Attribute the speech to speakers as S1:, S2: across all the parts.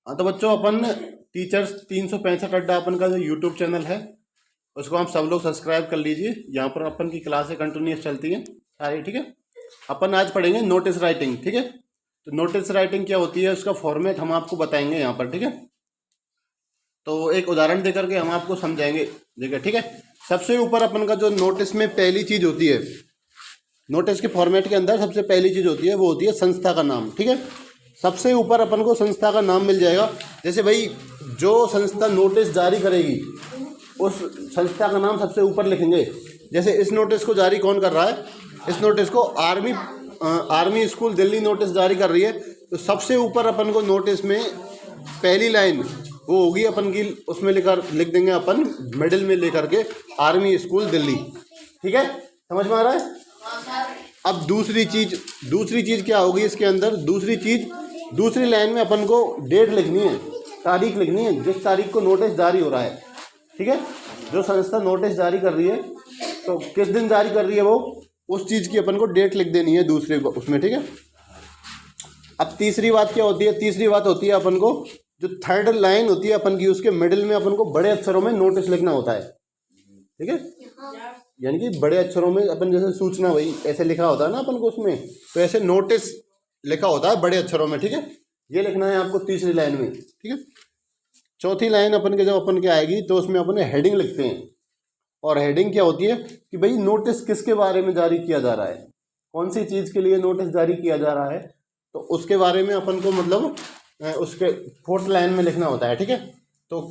S1: हाँ तो बच्चों, अपन टीचर्स 365 अड्डा अपन का जो यूट्यूब चैनल है उसको आप सब लोग सब्सक्राइब कर लीजिए। यहाँ पर अपन की क्लासें कंटिन्यूस चलती हैं सारी, ठीक है। अपन आज पढ़ेंगे नोटिस राइटिंग, ठीक है। तो नोटिस राइटिंग क्या होती है, उसका फॉर्मेट हम आपको बताएंगे यहाँ पर, ठीक है। तो एक उदाहरण दे करके हम आपको समझाएंगे, देखिए, ठीक है। सबसे ऊपर अपन का जो नोटिस में पहली चीज़ होती है, नोटिस के फॉर्मेट के अंदर सबसे पहली चीज़ होती है वो होती है संस्था का नाम, ठीक है। सबसे ऊपर अपन को संस्था का नाम मिल जाएगा। जैसे भाई जो संस्था नोटिस जारी करेगी उस संस्था का नाम सबसे ऊपर लिखेंगे। जैसे इस नोटिस को जारी कौन कर रहा है, इस नोटिस को आर्मी स्कूल दिल्ली नोटिस जारी कर रही है। तो सबसे ऊपर अपन को नोटिस में पहली लाइन वो होगी अपन की, उसमें लिख देंगे अपन मिडिल में लेकर के आर्मी स्कूल दिल्ली, ठीक है। समझ में आ रहा है। अब दूसरी चीज़ क्या होगी इसके अंदर, दूसरी लाइन में अपन को डेट लिखनी है, तारीख लिखनी है, जिस तारीख को नोटिस जारी हो रहा है, ठीक है। जो संस्था नोटिस जारी कर रही है तो किस दिन जारी कर रही है वो, उस चीज़ की अपन को डेट लिख देनी है दूसरे उसमें, ठीक है। अब तीसरी बात क्या होती है, तीसरी बात होती है अपन को जो थर्ड लाइन होती है अपन की, उसके मिडिल में अपन को बड़े अक्षरों में नोटिस लिखना होता है, ठीक है। यानी कि बड़े अक्षरों में अपन जैसे सूचना वही ऐसे लिखा होता है ना अपन को उसमें, तो ऐसे नोटिस लिखा होता है बड़े अक्षरों में, ठीक है। ये लिखना है आपको तीसरी लाइन में, ठीक है। चौथी लाइन अपन के जब अपन के आएगी तो उसमें अपन हेडिंग लिखते हैं। और हेडिंग क्या होती है कि भाई नोटिस किसके बारे में जारी किया जा रहा है, कौन सी चीज़ के लिए नोटिस जारी किया जा रहा है, तो उसके बारे में अपन को मतलब उसके फोर्थ लाइन में लिखना होता है, ठीक है। तो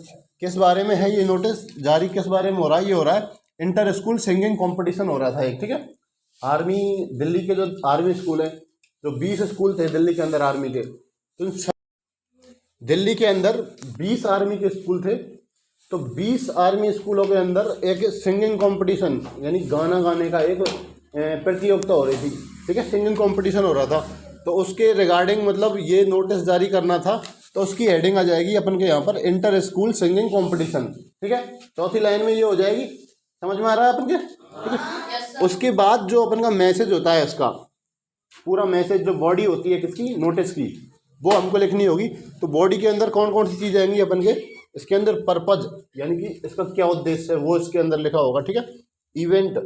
S1: किस बारे में है ये नोटिस जारी, किस बारे में हो रहा है, ये हो रहा है इंटर स्कूल सिंगिंग कंपटीशन हो रहा था एक, ठीक है। आर्मी दिल्ली के जो आर्मी स्कूल है, जो 20 स्कूल थे दिल्ली के अंदर आर्मी के, तो दिल्ली के अंदर 20 आर्मी के स्कूल थे। तो 20 आर्मी स्कूलों के अंदर एक सिंगिंग कंपटीशन यानी गाना गाने का एक प्रतियोगिता हो रही थी, ठीक है। सिंगिंग कंपटीशन हो रहा था, तो उसके रिगार्डिंग मतलब ये नोटिस जारी करना था। तो उसकी हेडिंग आ जाएगी अपन के यहाँ पर इंटर स्कूल सिंगिंग कंपटीशन, ठीक है। चौथी लाइन में ये हो जाएगी। समझ में आ रहा है अपन के, ठीक है। उसके बाद जो अपन का मैसेज होता है, इसका पूरा मैसेज, जो बॉडी होती है किसकी, नोटिस की, वो हमको लिखनी होगी। तो बॉडी के अंदर कौन कौन सी चीज़ आएंगी अपन के, इसके अंदर पर्पज यानी कि इसका क्या उद्देश्य है वो इसके अंदर लिखा होगा, ठीक है। इवेंट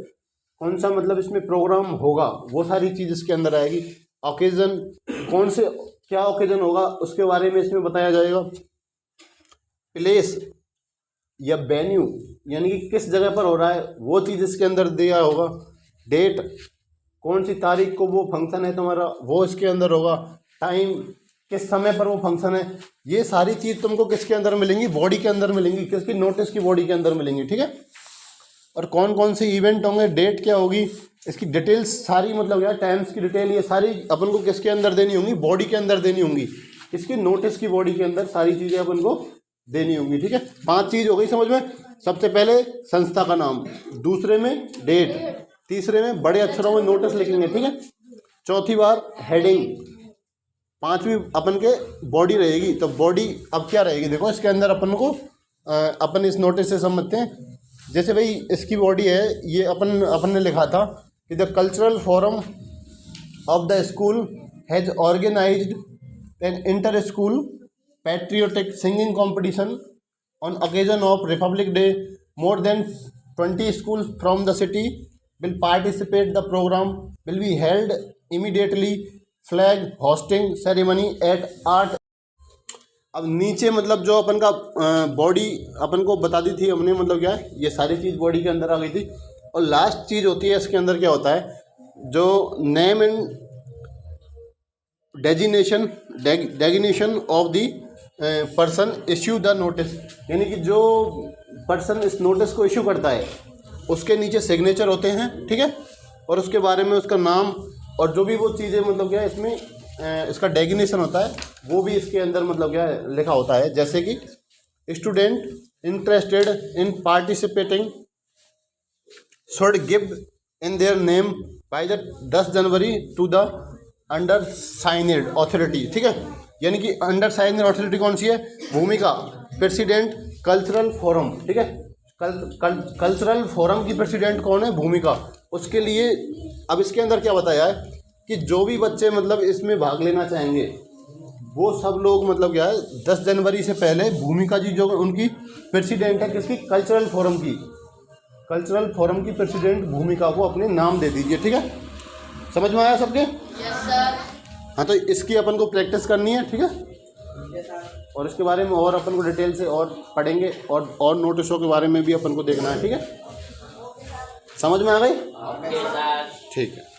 S1: कौन सा मतलब इसमें प्रोग्राम होगा, वो सारी चीज़ इसके अंदर आएगी। ओकेजन कौन से क्या ओकेजन होगा उसके बारे में इसमें बताया जाएगा। प्लेस या वेन्यू यानी कि किस जगह पर हो रहा है वो चीज़ इसके अंदर दिया होगा। डेट कौन सी तारीख को वो फंक्शन है तुम्हारा, वो इसके अंदर होगा। टाइम किस समय पर वो फंक्शन है, ये सारी चीज़ तुमको किसके अंदर मिलेंगी, बॉडी के अंदर मिलेंगी, किसकी, नोटिस की बॉडी के अंदर मिलेंगी, ठीक है। और कौन कौन से इवेंट होंगे, डेट क्या होगी, इसकी डिटेल्स सारी मतलब क्या, टाइम्स की डिटेल, ये सारी अपन को किसके अंदर देनी होंगी, बॉडी के अंदर देनी होंगी। किसकी, नोटिस की बॉडी के अंदर सारी चीज़ें अपन को देनी होंगी, ठीक है। 5 चीज़ हो गई समझ में। सबसे पहले संस्था का नाम, दूसरे में डेट, तीसरे में बड़े अक्षरों में नोटिस लिखेंगे, ठीक है। चौथी बार हेडिंग, पांचवी अपन के बॉडी रहेगी। तो बॉडी अब क्या रहेगी, देखो इसके अंदर अपन को अपन इस नोटिस से समझते हैं। जैसे भाई इसकी बॉडी है, ये अपन ने लिखा था कि the cultural forum of the school has organized an inter school patriotic singing competition on occasion of Republic Day. More than 20 schools from the city will participate. The program will be held immediately. Flag hosting ceremony at 8। अब नीचे मतलब जो अपन का body अपन को बता दी थी हमने, मतलब क्या है, ये सारी चीज़ बॉडी के अंदर आ गई थी। और लास्ट चीज़ होती है इसके अंदर क्या होता है, जो name and designation of the person issue the notice, यानी कि जो पर्सन इस नोटिस को इश्यू करता है उसके नीचे सिग्नेचर होते हैं, ठीक है। और उसके बारे में उसका नाम और जो भी वो चीज़ें मतलब क्या है इसमें इसका डेजिग्नेशन होता है वो भी इसके अंदर मतलब क्या है लिखा होता है। जैसे कि student interested in participating should give in their name by the 10 January to the undersigned authority, ठीक है। यानी कि अंडर साइनेड अथॉरिटी कौन सी है, भूमिका, प्रेसिडेंट, कल्चरल फोरम, ठीक है। कल्चरल फोरम की प्रेसिडेंट कौन है, भूमिका। उसके लिए अब इसके अंदर क्या बताया है कि जो भी बच्चे मतलब इसमें भाग लेना चाहेंगे वो सब लोग मतलब क्या है 10 जनवरी से पहले भूमिका जी जो उनकी प्रेसिडेंट है किसकी, कल्चरल फोरम की प्रेसिडेंट भूमिका को अपने नाम दे दीजिए, ठीक है। समझ में आया सबके?
S2: Yes sir.
S1: हाँ, तो इसकी अपन को प्रैक्टिस करनी है, ठीक है। और इसके बारे में और अपन को डिटेल से और पढ़ेंगे और नोटिसों के बारे में भी अपन को देखना है, ठीक है। समझ में आ गई?
S2: Okay sir.
S1: ठीक है।